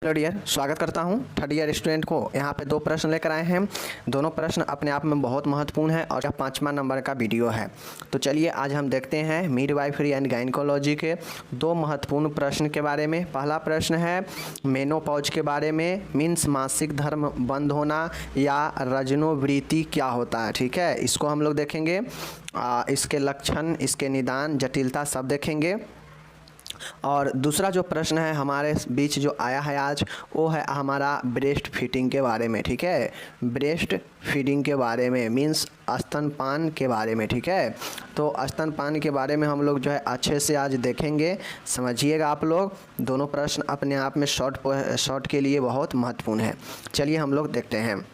Hello dear, स्वागत करता हूं थर्ड ईयर स्टूडेंट को। यहाँ पे 2 प्रश्न लेकर आए हैं। दोनों प्रश्न अपने आप में बहुत महत्वपूर्ण है और यह 5वां नंबर का वीडियो है। तो चलिए आज हम देखते हैं मिडवाइफरी एंड गायनेकोलॉजी के 2 महत्वपूर्ण प्रश्न के बारे में। पहला प्रश्न है मेनोपॉज के बारे में, मीन्स मासिक धर्म बंद होना या रजनोवृत्ति क्या होता है। ठीक है, इसको हम लोग देखेंगे। इसके लक्षण, इसके निदान, जटिलता सब देखेंगे। और दूसरा जो प्रश्न है हमारे बीच जो आया है आज, वो है हमारा ब्रेस्ट फीडिंग के बारे में। ठीक है, ब्रेस्ट फीडिंग के बारे में, मीन्स स्तनपान के बारे में। ठीक है, तो स्तनपान के बारे में हम लोग जो है अच्छे से आज देखेंगे, समझिएगा आप लोग। दोनों प्रश्न अपने आप में शॉर्ट के लिए बहुत महत्वपूर्ण है। चलिए हम लोग देखते हैं।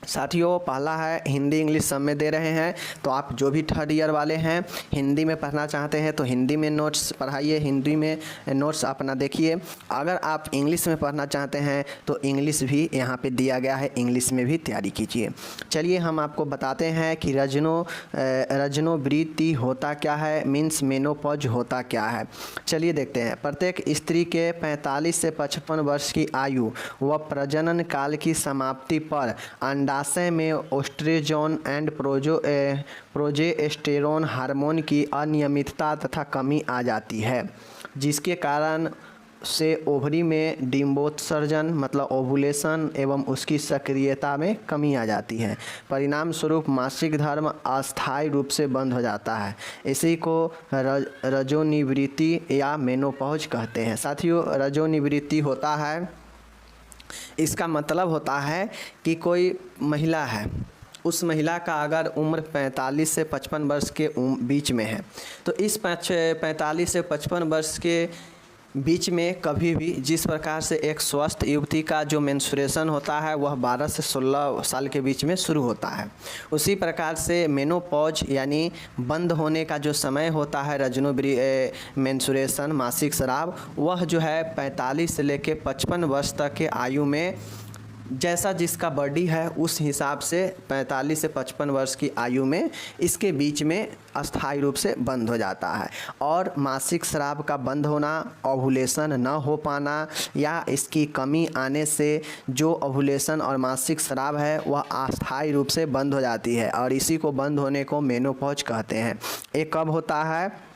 साथियों, पहला है हिंदी इंग्लिश सब में दे रहे हैं, तो आप जो भी थर्ड ईयर वाले हैं हिंदी में पढ़ना चाहते हैं तो हिंदी में नोट्स पढ़ाइए, हिंदी में नोट्स अपना देखिए। अगर आप इंग्लिश में पढ़ना चाहते हैं तो इंग्लिश भी यहाँ पे दिया गया है, इंग्लिश में भी तैयारी कीजिए। चलिए हम आपको बताते हैं कि रजनोवृत्ति होता क्या है, मीन्स मेनोपॉज होता क्या है। चलिए देखते हैं। प्रत्येक स्त्री के 45 से 55 वर्ष की आयु व प्रजनन काल की समाप्ति पर अंडाशय में ओस्ट्रोजन एंड प्रोजेस्टेरोन हार्मोन की अनियमितता तथा कमी आ जाती है, जिसके कारण से ओवरी में डिम्बोत्सर्जन मतलब ओवुलेशन एवं उसकी सक्रियता में कमी आ जाती है। परिणाम स्वरूप मासिक धर्म अस्थायी रूप से बंद हो जाता है। इसी को रजोनिवृत्ति या मेनोपॉज कहते हैं। साथियों, रजोनिवृत्ति होता है, इसका मतलब होता है कि कोई महिला है, उस महिला का अगर उम्र 45 से 55 वर्ष के बीच में है, तो इस 45 से 55 वर्ष के बीच में कभी भी जिस प्रकार से एक स्वस्थ युवती का जो मेंस्ट्रुएशन होता है वह 12 से 16 साल के बीच में शुरू होता है, उसी प्रकार से मेनोपॉज यानी बंद होने का जो समय होता है मेंस्ट्रुएशन मासिक स्राव, वह जो है 45 से लेकर 55 वर्ष तक के आयु में जैसा जिसका बॉडी है उस हिसाब से 45 से 55 वर्ष की आयु में इसके बीच में अस्थायी रूप से बंद हो जाता है। और मासिक स्राव का बंद होना, ओवुलेशन न हो पाना या इसकी कमी आने से जो ओवुलेशन और मासिक स्राव है वह अस्थायी रूप से बंद हो जाती है, और इसी को बंद होने को मेनोपॉज कहते हैं। ये कब होता है?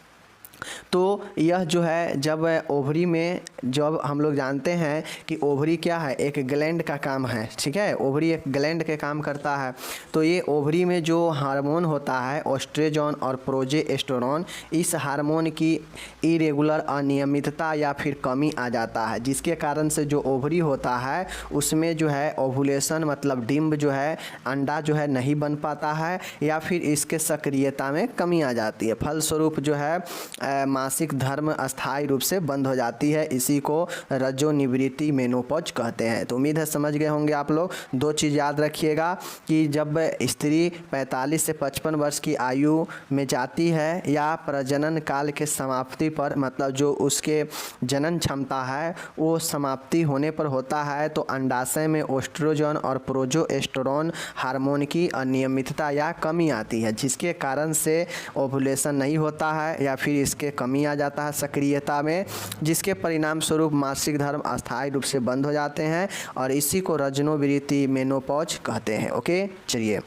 तो यह जो है जब ओवरी में, जब हम लोग जानते हैं कि ओवरी क्या है, एक ग्लैंड का काम है। ठीक है, ओवरी एक ग्लैंड के काम करता है। तो ये ओवरी में जो हार्मोन होता है ओस्ट्रोजन और प्रोजेस्टेरोन, इस हार्मोन की इरेगुलर अनियमितता या फिर कमी आ जाता है, जिसके कारण से जो ओवरी होता है उसमें जो है ओवुलेशन मतलब डिम्ब जो है, अंडा जो है नहीं बन पाता है, या फिर इसके सक्रियता में कमी आ जाती है। फलस्वरूप जो है मासिक धर्म अस्थायी रूप से बंद हो जाती है। इसी को रजोनिवृत्ति मेनोपॉज कहते हैं। तो उम्मीद है समझ गए होंगे आप लोग। 2 चीज़ याद रखिएगा कि जब स्त्री 45 से 55 वर्ष की आयु में जाती है या प्रजनन काल के समाप्ति पर, मतलब जो उसके जनन क्षमता है वो समाप्ति होने पर होता है, तो अंडाशय में ओस्ट्रोजन और प्रोजेस्टेरोन हार्मोन की अनियमितता या कमी आती है, जिसके कारण से ओवुलेशन नहीं होता है या फिर इसके कमी आ जाता है सक्रियता में, जिसके परिणाम स्वरूप मासिक धर्म अस्थायी रूप से बंद हो जाते हैं, और इसी को रजनोवृत्ति मेनोपॉज कहते हैं। ओके, चलिए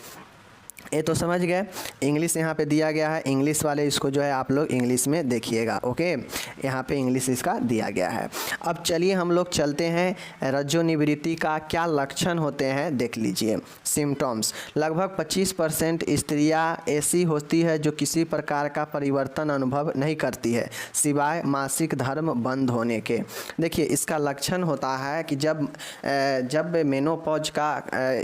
ये तो समझ गए। इंग्लिश यहाँ पे दिया गया है, इंग्लिश वाले इसको जो है आप लोग इंग्लिश में देखिएगा। ओके, यहाँ पे इंग्लिश इसका दिया गया है। अब चलिए हम लोग चलते हैं रजोनिवृत्ति का क्या लक्षण होते हैं देख लीजिए। सिम्टम्स, लगभग 25% स्त्रियाँ ऐसी होती है जो किसी प्रकार का परिवर्तन अनुभव नहीं करती है सिवाय मासिक धर्म बंद होने के। देखिए इसका लक्षण होता है कि जब मेनोपॉज का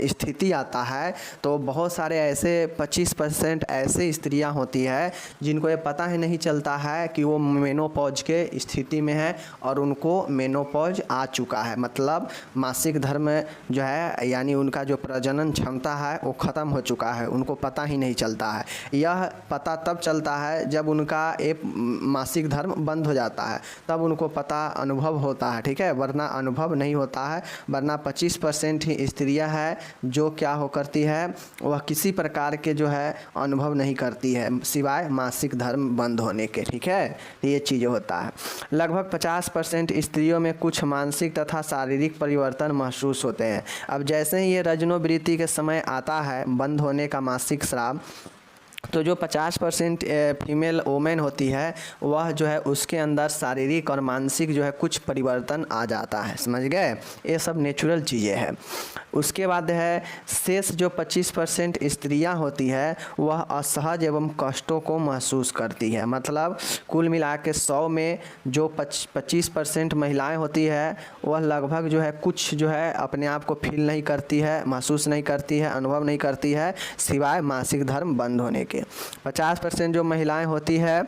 स्थिति आता है तो बहुत सारे ऐसे 25% ऐसे स्त्रियां होती है जिनको ये पता ही नहीं चलता है कि वो मेनोपॉज के स्थिति में है और उनको मेनोपॉज आ चुका है, मतलब मासिक धर्म जो है यानी उनका जो प्रजनन क्षमता है वो ख़त्म हो चुका है, उनको पता ही नहीं चलता है। यह पता तब चलता है जब उनका एक मासिक धर्म बंद हो जाता है, तब उनको पता अनुभव होता है। ठीक है, वरना अनुभव नहीं होता है। वरना 25% ही स्त्रियाँ हैं जो क्या हो करती है, वह किसी प्रकार प्रकार के जो है अनुभव नहीं करती है सिवाय मासिक धर्म बंद होने के। ठीक है, ये चीज़ें होता है। लगभग 50% स्त्रियों में कुछ मानसिक तथा शारीरिक परिवर्तन महसूस होते हैं। अब जैसे ही ये रजनोवृत्ति के समय आता है बंद होने का मासिक स्राव, तो जो 50% फीमेल वोमेन होती है वह जो है उसके अंदर शारीरिक और मानसिक जो है कुछ परिवर्तन आ जाता है। समझ गए, ये सब नेचुरल चीज़ें हैं। उसके बाद है शेष जो 25% स्त्रियां होती है वह असहज एवं कष्टों को महसूस करती है। मतलब कुल मिला के 100 में जो 25% महिलाएं होती है वह लगभग जो है कुछ जो है अपने आप को फील नहीं करती है, महसूस नहीं करती है, अनुभव नहीं करती है सिवाय मासिक धर्म बंद होने के। 50% जो महिलाएं होती है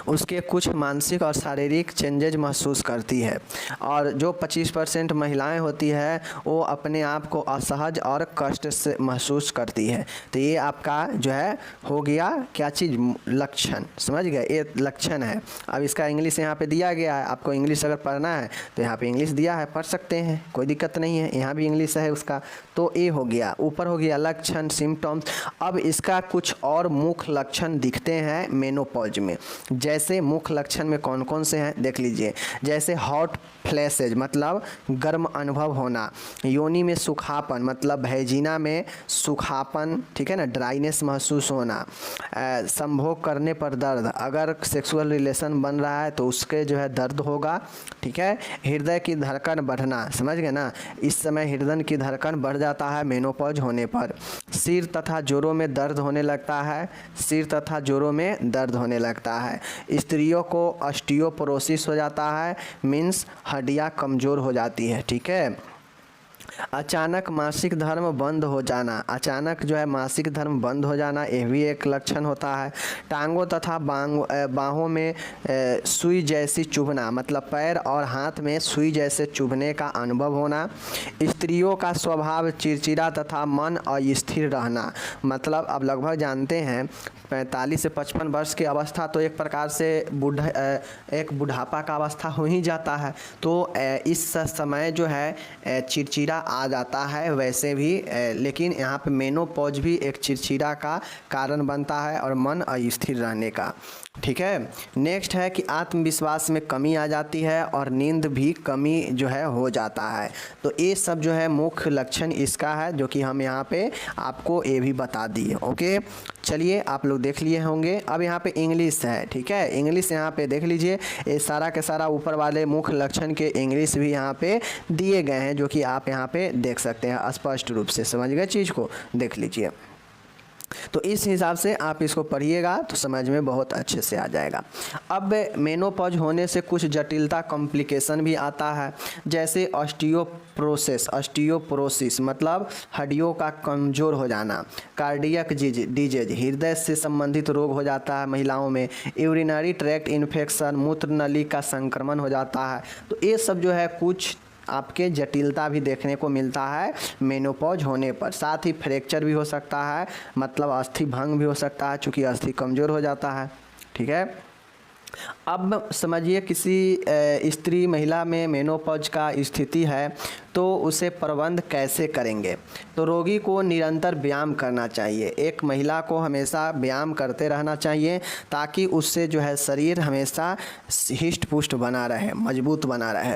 उसके कुछ मानसिक और शारीरिक चेंजेज महसूस करती है, और जो 25% महिलाएं होती है वो अपने आप को असहज और कष्ट से महसूस करती है। तो ये आपका जो है हो गया क्या चीज़, लक्षण। समझ गए, ये लक्षण है। अब इसका इंग्लिश यहाँ पे दिया गया है, आपको इंग्लिश अगर पढ़ना है तो यहाँ पे इंग्लिश दिया है, पढ़ सकते हैं, कोई दिक्कत नहीं है। यहाँ भी इंग्लिश है उसका। तो ये हो गया, ऊपर हो गया लक्षण, सिम्टम्स। अब इसका कुछ और मुख्य लक्षण दिखते हैं मेनोपॉज में। जैसे मुख्य लक्षण में कौन कौन से हैं देख लीजिए। जैसे हॉट फ्लैशेज मतलब गर्म अनुभव होना, योनि में सूखापन मतलब भैजीना में सूखापन, ठीक है ना, ड्राइनेस महसूस होना, संभोग करने पर दर्द, अगर सेक्सुअल रिलेशन बन रहा है तो उसके जो है दर्द होगा। ठीक है, हृदय की धड़कन बढ़ना, समझ गए ना, इस समय हृदय की धड़कन बढ़ जाता है मेनोपॉज होने पर। सिर तथा जोड़ों में दर्द होने लगता है, सिर तथा जोड़ों में दर्द होने लगता है। स्त्रियों को ऑस्टियोपोरोसिस हो जाता है, मीन्स हड्डियाँ कमज़ोर हो जाती है। ठीक है, अचानक मासिक धर्म बंद हो जाना, अचानक जो है मासिक धर्म बंद हो जाना, यह भी एक लक्षण होता है। टांगों तथा बाहों में सुई जैसी चुभना, मतलब पैर और हाथ में सुई जैसे चुभने का अनुभव होना। स्त्रियों का स्वभाव चिड़चिड़ा तथा मन अस्थिर रहना, मतलब अब लगभग जानते हैं 45 से 55 वर्ष की अवस्था तो एक प्रकार से एक बुढ़ापा का अवस्था हो ही जाता है। तो इस समय जो है चिड़चिड़ा आ जाता है वैसे भी, लेकिन यहाँ पे मेनोपॉज भी एक चिड़चिड़ा का कारण बनता है और मन अस्थिर रहने का। ठीक है, नेक्स्ट है कि आत्मविश्वास में कमी आ जाती है और नींद भी कमी जो है हो जाता है। तो ये सब जो है मुख्य लक्षण इसका है जो कि हम यहाँ पे आपको ये भी बता दिए। ओके, चलिए आप लोग देख लिए होंगे। अब यहाँ पे इंग्लिश है। ठीक है, इंग्लिश यहाँ पे देख लीजिए, ये सारा के सारा ऊपर वाले मुख्य लक्षण के इंग्लिश भी यहाँ पे दिए गए हैं जो कि आप यहाँ पे देख सकते हैं स्पष्ट रूप से। समझ गए चीज़ को, देख लीजिए। तो इस हिसाब से आप इसको पढ़िएगा तो समझ में बहुत अच्छे से आ जाएगा। अब मेनोपॉज होने से कुछ जटिलता कॉम्प्लिकेशन भी आता है, जैसे ऑस्टियोपोरोसिस मतलब हड्डियों का कमज़ोर हो जाना, कार्डियक डिजीज हृदय से संबंधित रोग हो जाता है महिलाओं में, यूरिनरी ट्रैक्ट इन्फेक्शन मूत्र नली का संक्रमण हो जाता है। तो ये सब जो है कुछ आपके जटिलता भी देखने को मिलता है मेनोपॉज होने पर। साथ ही फ्रैक्चर भी हो सकता है, मतलब अस्थि भंग भी हो सकता है चूँकि अस्थि कमज़ोर हो जाता है। ठीक है, अब समझिए किसी स्त्री महिला में मेनोपॉज का स्थिति है तो उसे प्रबंध कैसे करेंगे। तो रोगी को निरंतर व्यायाम करना चाहिए। एक महिला को हमेशा व्यायाम करते रहना चाहिए ताकि उससे जो है शरीर हमेशा हिष्ट पुष्ट बना रहे, मजबूत बना रहे।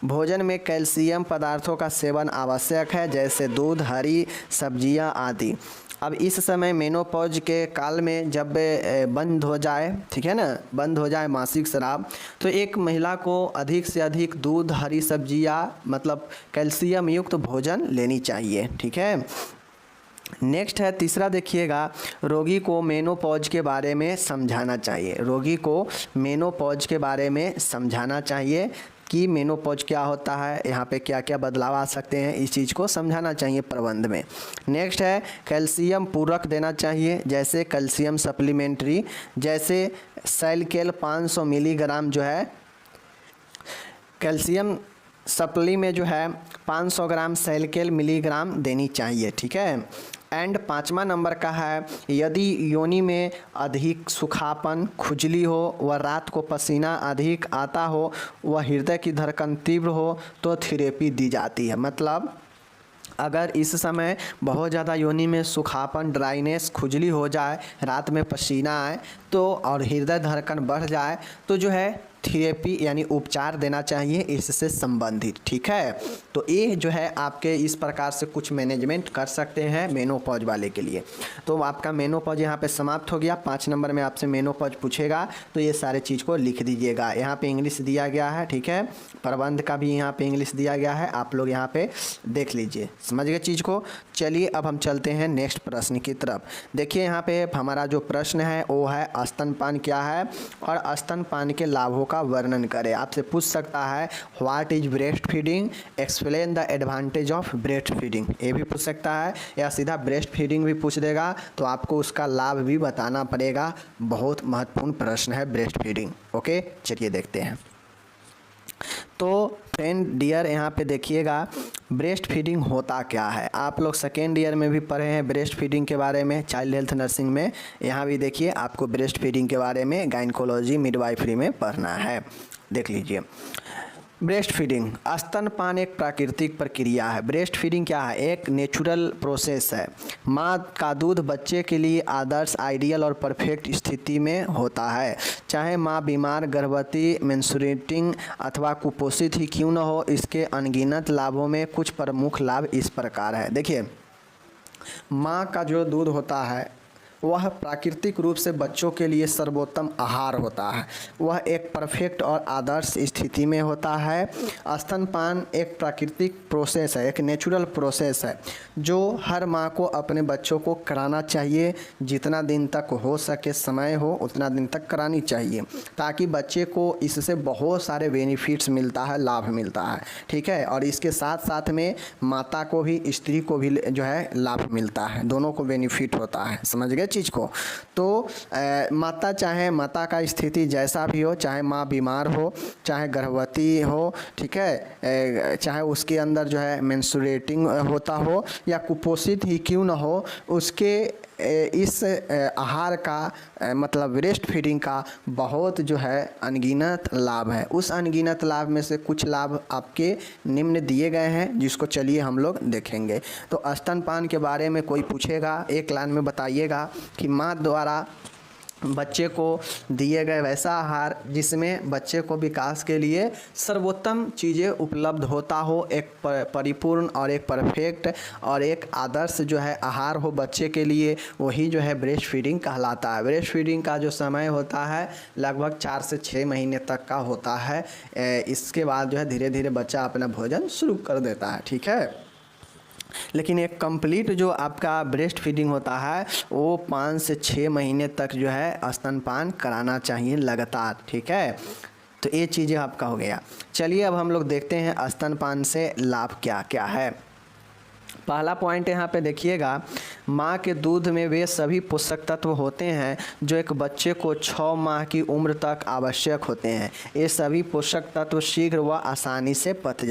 भोजन में कैल्शियम पदार्थों का सेवन आवश्यक है, जैसे दूध, हरी सब्जियां आदि। अब इस समय मेनोपॉज के काल में जब बंद हो जाए, ठीक है ना, बंद हो जाए मासिक स्राव, तो एक महिला को अधिक से अधिक दूध, हरी सब्जियां मतलब कैल्शियम युक्त भोजन लेनी चाहिए। ठीक है, नेक्स्ट है तीसरा, देखिएगा, रोगी को मेनोपॉज के बारे में समझाना चाहिए। रोगी को मेनोपॉज के बारे में समझाना चाहिए कि मेनोपॉज क्या होता है, यहाँ पे क्या क्या बदलाव आ सकते हैं, इस चीज़ को समझाना चाहिए प्रबंध में। नेक्स्ट है कैल्शियम पूरक देना चाहिए, जैसे कैल्शियम सप्लीमेंट्री, जैसे सैलकेल 500 मिलीग्राम जो है कैल्शियम सप्ली में जो है 500 ग्राम सैलकेल मिलीग्राम देनी चाहिए। ठीक है, एंड 5वां नंबर का है, यदि योनि में अधिक सुखापन, खुजली हो व रात को पसीना अधिक आता हो व हृदय की धड़कन तीव्र हो तो थेरेपी दी जाती है। मतलब अगर इस समय बहुत ज़्यादा योनि में सूखापन, ड्राइनेस, खुजली हो जाए, रात में पसीना आए तो और हृदय धड़कन बढ़ जाए तो जो है थेरेपी यानी उपचार देना चाहिए इससे संबंधित। ठीक है, तो ये जो है आपके इस प्रकार से कुछ मैनेजमेंट कर सकते हैं मेनोपॉज वाले के लिए। तो आपका मेनोपॉज यहाँ पे समाप्त हो गया। 5 नंबर में आपसे मेनोपॉज पूछेगा तो ये सारे चीज़ को लिख दीजिएगा। यहाँ पे इंग्लिश दिया गया है, ठीक है, प्रबंध का भी यहाँ पे इंग्लिश दिया गया है, आप लोग यहाँ पे देख लीजिए। समझ गए चीज़ को। चलिए अब हम चलते हैं नेक्स्ट प्रश्न की तरफ। देखिए यहाँ पे हमारा जो प्रश्न है वो है स्तनपान क्या है और स्तनपान के लाभों का वर्णन करें। आपसे पूछ सकता है what is breast feeding, explain the advantage of breast feeding, ये भी पूछ सकता है, या सीधा ब्रेस्ट फीडिंग भी पूछ देगा तो आपको उसका लाभ भी बताना पड़ेगा। बहुत महत्वपूर्ण प्रश्न है ब्रेस्ट फीडिंग। ओके, चलिए देखते हैं। तो फ्रेंड डियर यहाँ पे देखिएगा ब्रेस्ट फीडिंग होता क्या है। आप लोग सेकेंड ईयर में भी पढ़े हैं ब्रेस्ट फीडिंग के बारे में, चाइल्ड हेल्थ नर्सिंग में। यहाँ भी देखिए आपको ब्रेस्ट फीडिंग के बारे में गायनेकोलॉजी मिडवाइफरी में पढ़ना है, देख लीजिए। ब्रेस्ट फीडिंग, स्तनपान एक प्राकृतिक प्रक्रिया है। ब्रेस्ट फीडिंग क्या है? एक नेचुरल प्रोसेस है। माँ का दूध बच्चे के लिए आदर्श, आइडियल और परफेक्ट स्थिति में होता है। चाहे माँ बीमार, गर्भवती, मेंस्ट्रुएटिंग अथवा कुपोषित ही क्यों न हो, इसके अनगिनत लाभों में कुछ प्रमुख लाभ इस प्रकार है। देखिए, माँ का जो दूध होता है वह प्राकृतिक रूप से बच्चों के लिए सर्वोत्तम आहार होता है। वह एक परफेक्ट और आदर्श स्थिति में होता है। स्तनपान एक प्राकृतिक प्रोसेस है, एक नेचुरल प्रोसेस है जो हर माँ को अपने बच्चों को कराना चाहिए। जितना दिन तक हो सके, समय हो उतना दिन तक करानी चाहिए, ताकि बच्चे को इससे बहुत सारे बेनिफिट्स मिलता है, लाभ मिलता है। ठीक है, और इसके साथ साथ में माता को भी, स्त्री को भी जो है लाभ मिलता है, दोनों को बेनिफिट होता है। समझ गए चीज़ को। तो माता, चाहे माता का स्थिति जैसा भी हो, चाहे माँ बीमार हो, चाहे गर्भवती हो, ठीक है, चाहे उसके अंदर जो है मेंस्ट्रुएटिंग होता हो या कुपोषित ही क्यों न हो, उसके इस आहार का मतलब ब्रेस्ट फीडिंग का बहुत जो है अनगिनत लाभ है। उस अनगिनत लाभ में से कुछ लाभ आपके निम्न दिए गए हैं, जिसको चलिए हम लोग देखेंगे। तो स्तनपान के बारे में कोई पूछेगा, एक लाइन में बताइएगा कि माँ द्वारा बच्चे को दिए गए वैसा आहार जिसमें बच्चे को विकास के लिए सर्वोत्तम चीज़ें उपलब्ध होता हो, एक परिपूर्ण और एक परफेक्ट और एक आदर्श जो है आहार हो बच्चे के लिए, वही जो है ब्रेस्ट फीडिंग कहलाता है। ब्रेस्ट फीडिंग का जो समय होता है लगभग 4 से 6 महीने तक का होता है। इसके बाद जो है धीरे धीरे बच्चा अपना भोजन शुरू कर देता है। ठीक है, लेकिन एक कंप्लीट जो आपका ब्रेस्ट फीडिंग होता है वो 5 से 6 महीने तक जो है स्तनपान कराना चाहिए लगातार। ठीक है, तो ये चीज़ें आपका हो गया। चलिए अब हम लोग देखते हैं स्तनपान से लाभ क्या क्या है। पहला पॉइंट यहाँ पे देखिएगा, माँ के दूध में वे सभी पोषक तत्व होते हैं जो एक बच्चे को 6 माह की उम्र तक आवश्यक होते हैं। ये सभी पोषक तत्व शीघ्र व आसानी से पच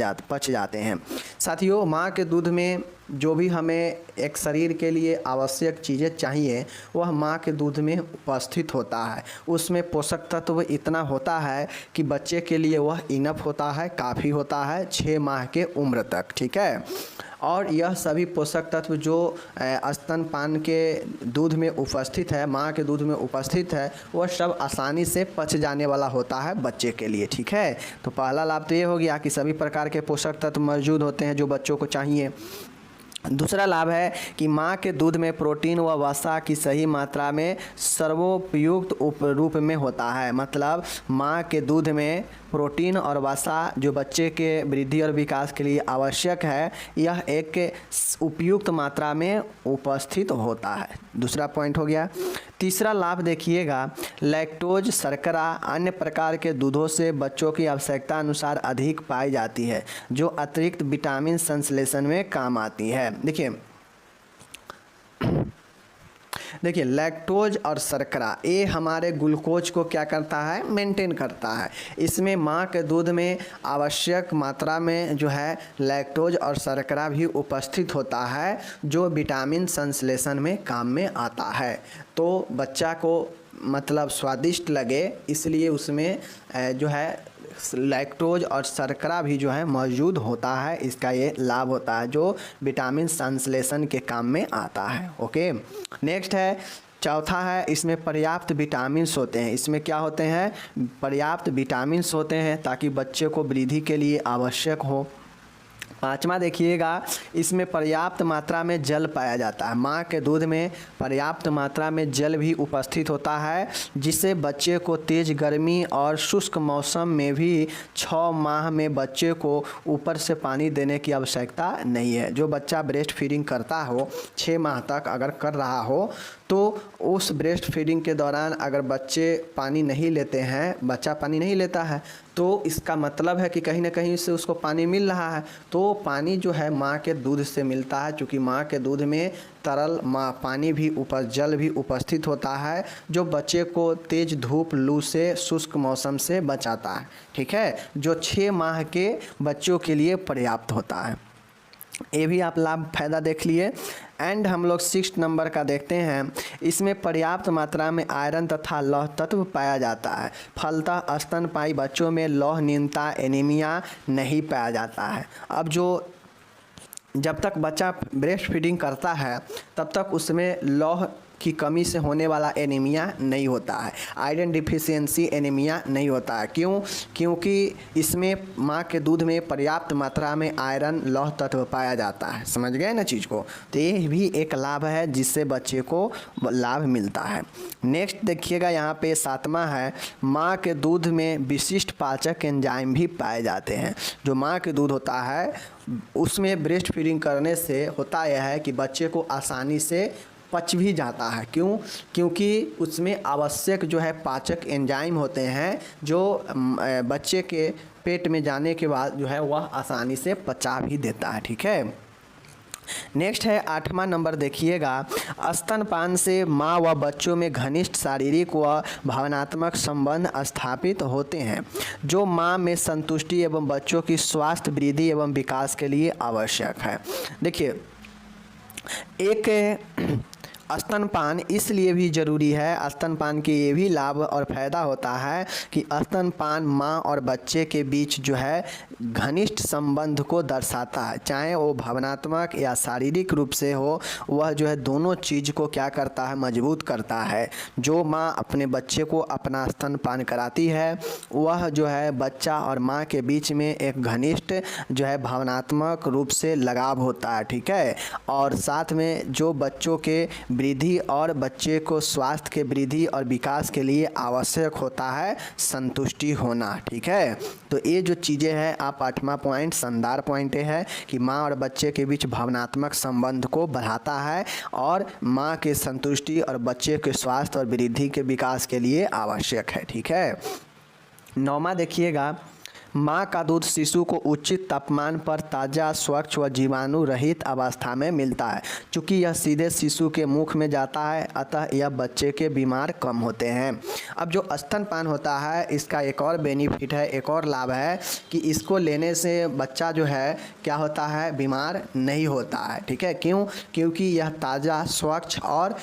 जाते हैं। साथियों, माँ के दूध में जो भी हमें एक शरीर के लिए आवश्यक चीज़ें चाहिए वह माँ के दूध में उपस्थित होता है। उसमें पोषक तत्व इतना होता है कि बच्चे के लिए वह इनफ होता है, काफ़ी होता है 6 माह के उम्र तक। ठीक है, और यह सभी पोषक तत्व जो स्तनपान के दूध में उपस्थित है, माँ के दूध में उपस्थित है, वह सब आसानी से पच जाने वाला होता है बच्चे के लिए। ठीक है, तो पहला लाभ तो ये हो गया कि सभी प्रकार के पोषक तत्व मौजूद होते हैं जो बच्चों को चाहिए। दूसरा लाभ है कि माँ के दूध में प्रोटीन व वसा की सही मात्रा में सर्वोपयुक्त रूप में होता है। मतलब माँ के दूध में प्रोटीन और वसा जो बच्चे के वृद्धि और विकास के लिए आवश्यक है, यह एक उपयुक्त मात्रा में उपस्थित होता है। दूसरा पॉइंट हो गया। तीसरा लाभ देखिएगा, लैक्टोज शर्करा अन्य प्रकार के दूधों से बच्चों की आवश्यकता अनुसार अधिक पाई जाती है, जो अतिरिक्त विटामिन संश्लेषण में काम आती है। देखिए लैक्टोज और शर्करा ये हमारे ग्लूकोज को क्या करता है, मेंटेन करता है। इसमें माँ के दूध में आवश्यक मात्रा में जो है लैक्टोज और शर्करा भी उपस्थित होता है, जो विटामिन संश्लेषण में काम में आता है। तो बच्चा को मतलब स्वादिष्ट लगे इसलिए उसमें जो है लैक्टोज और शर्करा भी जो है मौजूद होता है। इसका ये लाभ होता है जो विटामिन संश्लेषण के काम में आता है। ओके, नेक्स्ट है चौथा है, इसमें पर्याप्त विटामिन्स होते हैं। इसमें क्या होते हैं? पर्याप्त विटामिन्स होते हैं ताकि बच्चे को वृद्धि के लिए आवश्यक हो। पाँचवा देखिएगा, इसमें पर्याप्त मात्रा में जल पाया जाता है। माँ के दूध में पर्याप्त मात्रा में जल भी उपस्थित होता है, जिससे बच्चे को तेज़ गर्मी और शुष्क मौसम में भी 6 माह में बच्चे को ऊपर से पानी देने की आवश्यकता नहीं है। जो बच्चा ब्रेस्ट फीडिंग करता हो 6 माह तक अगर कर रहा हो तो उस ब्रेस्ट फीडिंग के दौरान अगर बच्चे पानी नहीं लेते हैं, बच्चा पानी नहीं लेता है, तो इसका मतलब है कि कहीं ना कहीं से उसको पानी मिल रहा है। तो पानी जो है माँ के दूध से मिलता है, क्योंकि माँ के दूध में तरल पानी भी जल भी उपस्थित होता है, जो बच्चे को तेज़ धूप, लू से, शुष्क मौसम से बचाता है। ठीक है, जो 6 माह के बच्चों के लिए पर्याप्त होता है। ये भी आप लाभ फायदा देख लिए। एंड हम लोग 6 नंबर का देखते हैं। इसमें पर्याप्त मात्रा में आयरन तथा लौह तत्व पाया जाता है। फलतः स्तनपायी बच्चों में लौह न्यूनता, एनीमिया नहीं पाया जाता है। अब जब तक बच्चा ब्रेस्ट फीडिंग करता है तब तक उसमें लौह की कमी से होने वाला एनीमिया नहीं होता है, आयरन डिफिशियंसी एनीमिया नहीं होता है। क्यों? क्योंकि इसमें माँ के दूध में पर्याप्त मात्रा में आयरन, लौह तत्व पाया जाता है। समझ गए ना चीज़ को? तो ये भी एक लाभ है जिससे बच्चे को लाभ मिलता है। नेक्स्ट देखिएगा, यहाँ पे 7वां है, माँ के दूध में विशिष्ट पाचक एंजाइम भी पाए जाते हैं। जो माँ के दूध होता है उसमें ब्रेस्ट फीडिंग करने से होता यह है कि बच्चे को आसानी से पच भी जाता है। क्यों? क्योंकि उसमें आवश्यक जो है पाचक एंजाइम होते हैं, जो बच्चे के पेट में जाने के बाद जो है वह आसानी से पचा भी देता है। ठीक है, नेक्स्ट है 8वां नंबर देखिएगा, स्तनपान से माँ व बच्चों में घनिष्ठ शारीरिक व भावनात्मक संबंध स्थापित होते हैं, जो माँ में संतुष्टि एवं बच्चों की स्वास्थ्य, वृद्धि एवं विकास के लिए आवश्यक है। देखिए, एक स्तनपान इसलिए भी ज़रूरी है, स्तनपान के ये भी लाभ और फ़ायदा होता है कि स्तनपान माँ और बच्चे के बीच जो है घनिष्ठ संबंध को दर्शाता है, चाहे वो भावनात्मक या शारीरिक रूप से हो। वह जो है दोनों चीज़ को क्या करता है? मजबूत करता है। जो माँ अपने बच्चे को अपना स्तनपान कराती है वह जो है बच्चा और माँ के बीच में एक घनिष्ठ जो है भावनात्मक रूप से लगाव होता है। ठीक है, और साथ में जो बच्चों के वृद्धि और बच्चे को स्वास्थ्य के वृद्धि और विकास के लिए आवश्यक होता है संतुष्टि होना। ठीक है, तो ये जो चीज़ें हैं, आप 8वां पॉइंट शानदार पॉइंट है कि माँ और बच्चे के बीच भावनात्मक संबंध को बढ़ाता है और माँ के संतुष्टि और बच्चे के स्वास्थ्य और वृद्धि के विकास के लिए आवश्यक है। ठीक है, 9वां देखिएगा, माँ का दूध शिशु को उचित तापमान पर ताज़ा, स्वच्छ व जीवाणु रहित अवस्था में मिलता है। चूँकि यह सीधे शिशु के मुख में जाता है, अतः यह बच्चे के बीमार कम होते हैं। अब जो स्तनपान होता है इसका एक और बेनिफिट है, एक और लाभ है कि इसको लेने से बच्चा जो है क्या होता है? बीमार नहीं होता है। ठीक है, क्यों? क्योंकि यह ताज़ा, स्वच्छ और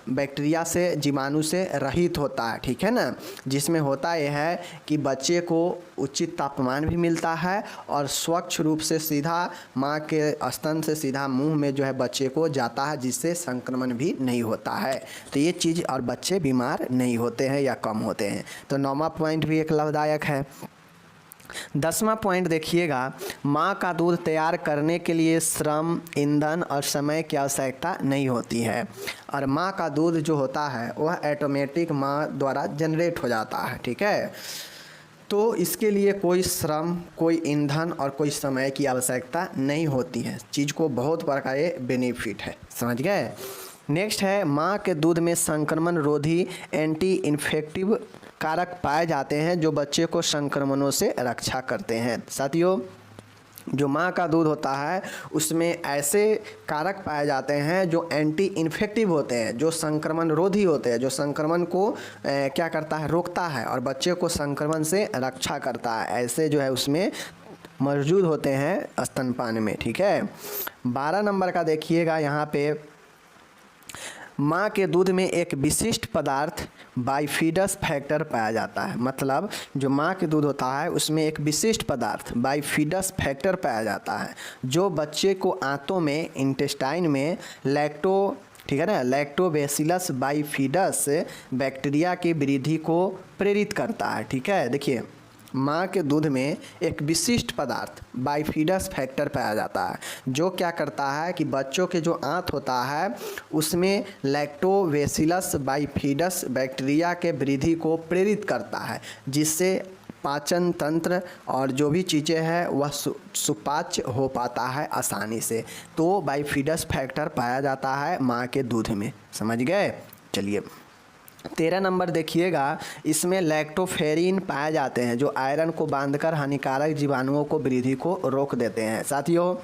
बैक्टीरिया से, जीवाणु से रहित होता है। ठीक है ना, जिसमें होता यह है कि बच्चे को उचित तापमान भी मिलता है और स्वच्छ रूप से सीधा माँ के स्तन से सीधा मुंह में जो है बच्चे को जाता है, जिससे संक्रमण भी नहीं होता है। तो ये चीज़, और बच्चे बीमार नहीं होते हैं या कम होते हैं। तो 9वां पॉइंट भी एक लाभदायक है। 10वां पॉइंट देखिएगा, माँ का दूध तैयार करने के लिए श्रम, ईंधन और समय की आवश्यकता नहीं होती है, और माँ का दूध जो होता है वह ऑटोमेटिक माँ द्वारा जनरेट हो जाता है। ठीक है, तो इसके लिए कोई श्रम, कोई ईंधन और कोई समय की आवश्यकता नहीं होती है। चीज़ को बहुत बड़ा का ये बेनिफिट है। समझ गए? नेक्स्ट है, माँ के दूध में संक्रमण रोधी एंटी इन्फेक्टिव कारक पाए जाते हैं, जो बच्चे को संक्रमणों से रक्षा करते हैं। साथियों, जो माँ का दूध होता है उसमें ऐसे कारक पाए जाते हैं जो एंटी इन्फेक्टिव होते हैं, जो संक्रमण रोधी होते हैं, जो संक्रमण को क्या करता है? रोकता है और बच्चे को संक्रमण से रक्षा करता है। ऐसे जो है उसमें मौजूद होते हैं स्तनपान में। ठीक है, 12 नंबर का देखिएगा, यहाँ पे माँ के दूध में एक विशिष्ट पदार्थ बाइफिडस फैक्टर पाया जाता है। मतलब जो माँ के दूध होता है उसमें एक विशिष्ट पदार्थ बाइफिडस फैक्टर पाया जाता है जो बच्चे को आंतों में इंटेस्टाइन में ठीक है ना, लैक्टोबैसिलस बाइफिडस बैक्टीरिया की वृद्धि को प्रेरित करता है। ठीक है, देखिए माँ के दूध में एक विशिष्ट पदार्थ बाइफिडस फैक्टर पाया जाता है जो क्या करता है कि बच्चों के जो आंत होता है उसमें लैक्टोबैसिलस बाइफिडस बैक्टीरिया के वृद्धि को प्रेरित करता है जिससे पाचन तंत्र और जो भी चीज़ें हैं वह सुपाच्य हो पाता है आसानी से। तो बाइफिडस फैक्टर पाया जाता है माँ के दूध में, समझ गए। चलिए 13 नंबर देखिएगा, इसमें लैक्टोफेरिन पाए जाते हैं जो आयरन को बांधकर हानिकारक जीवाणुओं को वृद्धि को रोक देते हैं। साथियों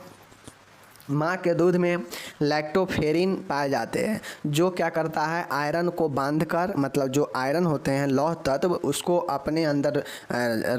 माँ के दूध में लैक्टोफेरिन पाए जाते हैं जो क्या करता है आयरन को बांधकर, मतलब जो आयरन होते हैं लौह तत्व उसको अपने अंदर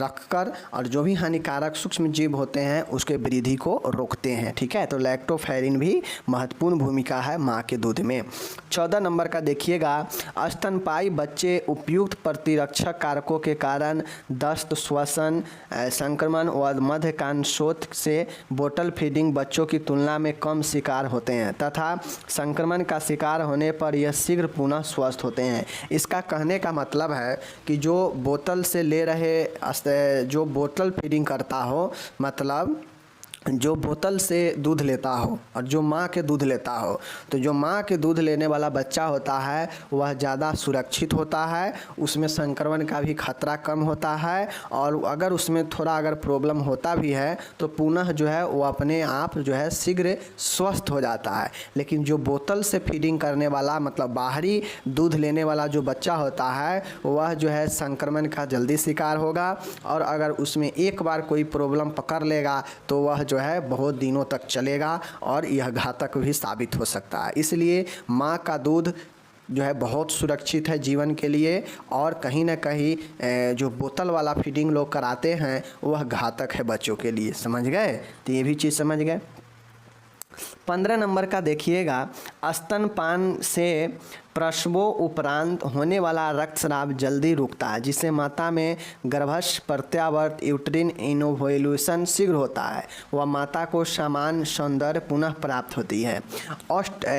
रखकर और जो भी हानिकारक सूक्ष्म जीव होते हैं उसके वृद्धि को रोकते हैं। ठीक है, तो लैक्टोफेरिन भी महत्वपूर्ण भूमिका है माँ के दूध में। 14 नंबर का देखिएगा, स्तनपायी बच्चे उपयुक्त प्रतिरक्षक कारकों के कारण दस्त, श्वसन, संक्रमण व मध्यकांशोथ से बोतल फीडिंग बच्चों की तुलना में कम शिकार होते हैं तथा संक्रमण का शिकार होने पर यह शीघ्र पुनः स्वस्थ होते हैं। इसका कहने का मतलब है कि जो बोतल से ले रहे, जो बोतल फीडिंग करता हो, मतलब जो बोतल से दूध लेता हो और जो माँ के दूध लेता हो, तो जो माँ के दूध लेने वाला बच्चा होता है वह ज़्यादा सुरक्षित होता है, उसमें संक्रमण का भी खतरा कम होता है और अगर उसमें थोड़ा अगर प्रॉब्लम होता भी है तो पुनः जो है वो अपने आप जो है शीघ्र स्वस्थ हो जाता है। लेकिन जो बोतल से फीडिंग करने वाला, मतलब बाहरी दूध लेने वाला जो बच्चा होता है वह जो है संक्रमण का जल्दी शिकार होगा और अगर उसमें एक बार कोई प्रॉब्लम पकड़ लेगा तो वह जो है बहुत दिनों तक चलेगा और यह घातक भी साबित हो सकता है। इसलिए माँ का दूध जो है बहुत सुरक्षित है जीवन के लिए और कहीं ना कहीं जो बोतल वाला फीडिंग लोग कराते हैं वह घातक है बच्चों के लिए, समझ गए। तो ये भी चीज़ समझ गए। 15 नंबर का देखिएगा, स्तनपान से प्रसवों उपरांत होने वाला रक्तस्राव जल्दी रुकता है जिससे माता में गर्भस्थ प्रत्यावर्त यूट्रिन इनोवोल्यूशन शीघ्र होता है व माता को समान सौंदर्य पुनः प्राप्त होती है।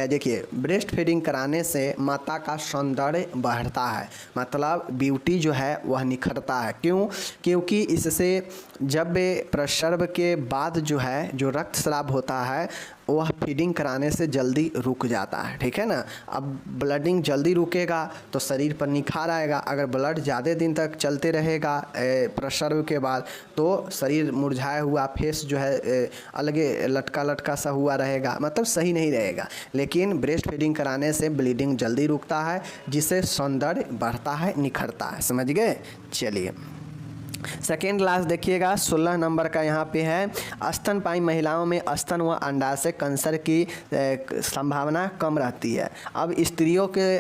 देखिए ब्रेस्ट फीडिंग कराने से माता का सौंदर्य बढ़ता है, मतलब ब्यूटी जो है वह निखरता है। क्यों? क्योंकि इससे जब प्रसव के बाद जो है जो रक्तस्राव होता है वह फीडिंग कराने से जल्दी रुक जाता है। ठीक है ना, अब ब्लडिंग जल्दी रुकेगा तो शरीर पर निखार आएगा। अगर ब्लड ज़्यादा दिन तक चलते रहेगा प्रसव के बाद तो शरीर मुरझाया हुआ, फेस जो है अलगे लटका लटका सा हुआ रहेगा, मतलब सही नहीं रहेगा। लेकिन ब्रेस्ट फीडिंग कराने से ब्लीडिंग जल्दी रुकता है जिससे सौंदर्य बढ़ता है, निखरता है, समझ गए। चलिए सेकेंड लास्ट देखिएगा, 16 नंबर का यहाँ पे है, स्तनपायी महिलाओं में स्तन व अंडाशय कैंसर की संभावना कम रहती है। अब स्त्रियों के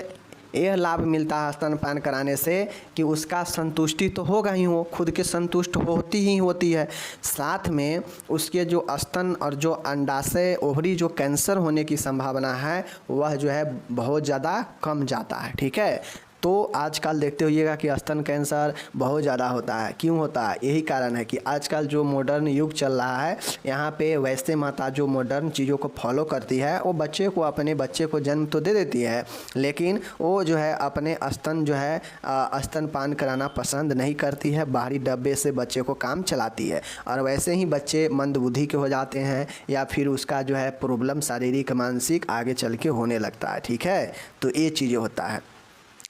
यह लाभ मिलता है स्तनपान कराने से कि उसका संतुष्टि तो होगा ही, हो खुद के संतुष्ट होती ही होती है, साथ में उसके जो स्तन और जो अंडाशय ओवरी जो कैंसर होने की संभावना है वह जो है बहुत ज़्यादा कम जाता है। ठीक है, तो आजकल देखते होइएगा कि स्तन कैंसर बहुत ज़्यादा होता है। क्यों होता है? यही कारण है कि आजकल जो मॉडर्न युग चल रहा है यहाँ पे वैसे माता जो मॉडर्न चीज़ों को फॉलो करती है वो अपने बच्चे को जन्म तो दे देती है लेकिन वो जो है अपने स्तनपान कराना पसंद नहीं करती है, बाहरी डब्बे से बच्चे को काम चलाती है और वैसे ही बच्चे मंदबुद्धि के हो जाते हैं या फिर उसका जो है प्रॉब्लम शारीरिक मानसिक आगे चल के होने लगता है। ठीक है, तो ये चीज़ें होता है।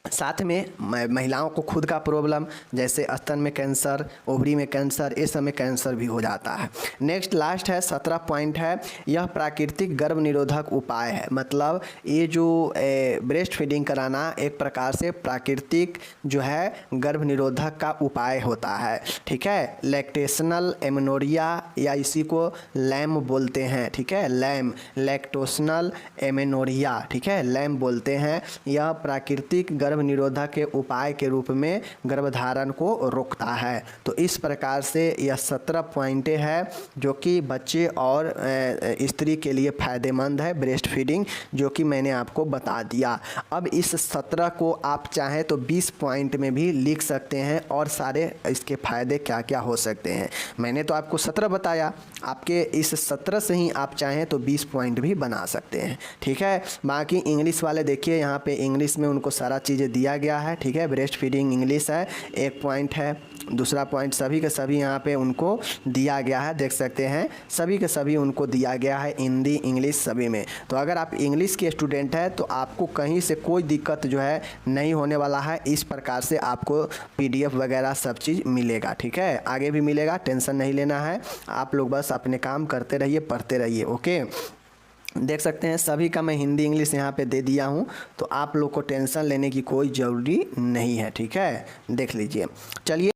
साथ में महिलाओं को खुद का प्रॉब्लम जैसे स्तन में कैंसर, ओवरी में कैंसर, इस समय कैंसर भी हो जाता है। नेक्स्ट लास्ट है 17 पॉइंट है, यह प्राकृतिक गर्भ निरोधक उपाय है। मतलब ये जो ब्रेस्ट फीडिंग कराना एक प्रकार से प्राकृतिक जो है गर्भ निरोधक का उपाय होता है। ठीक है, लैक्टेशनल एमेनोरिया या इसी को लैम बोलते हैं। ठीक है, लैम, लैक्टोशनल एमेनोरिया, ठीक है, लैम बोलते हैं। यह प्राकृतिक गर्भ गर्भ निरोधक के उपाय के रूप में गर्भधारण को रोकता है। तो इस प्रकार से यह 17 पॉइंटें हैं जो कि बच्चे और स्त्री के लिए फ़ायदेमंद है ब्रेस्ट फीडिंग, जो कि मैंने आपको बता दिया। अब इस 17 को आप चाहें तो 20 पॉइंट में भी लिख सकते हैं और सारे इसके फ़ायदे क्या क्या हो सकते हैं। मैंने तो आपको 17 बताया, आपके इस 17 से ही आप चाहें तो 20 पॉइंट भी बना सकते हैं, ठीक है। बाकी इंग्लिश वाले देखिए यहाँ पे इंग्लिश में उनको सारा चीज़ें दिया गया है, ठीक है। ब्रेस्ट फीडिंग इंग्लिश है, एक पॉइंट है। दूसरा पॉइंट सभी के सभी यहाँ पे उनको दिया गया है, देख सकते हैं सभी के सभी उनको दिया गया है, हिंदी इंग्लिश सभी में। तो अगर आप इंग्लिश के स्टूडेंट हैं तो आपको कहीं से कोई दिक्कत जो है नहीं होने वाला है। इस प्रकार से आपको PDF वगैरह सब चीज़ मिलेगा, ठीक है। आगे भी मिलेगा, टेंशन नहीं लेना है। आप लोग बस अपने काम करते रहिए, पढ़ते रहिए, ओके। देख सकते हैं सभी का मैं हिंदी इंग्लिश यहाँ पे दे दिया हूँ, तो आप लोग को टेंशन लेने की कोई ज़रूरी नहीं है, ठीक है। देख लीजिए, चलिए।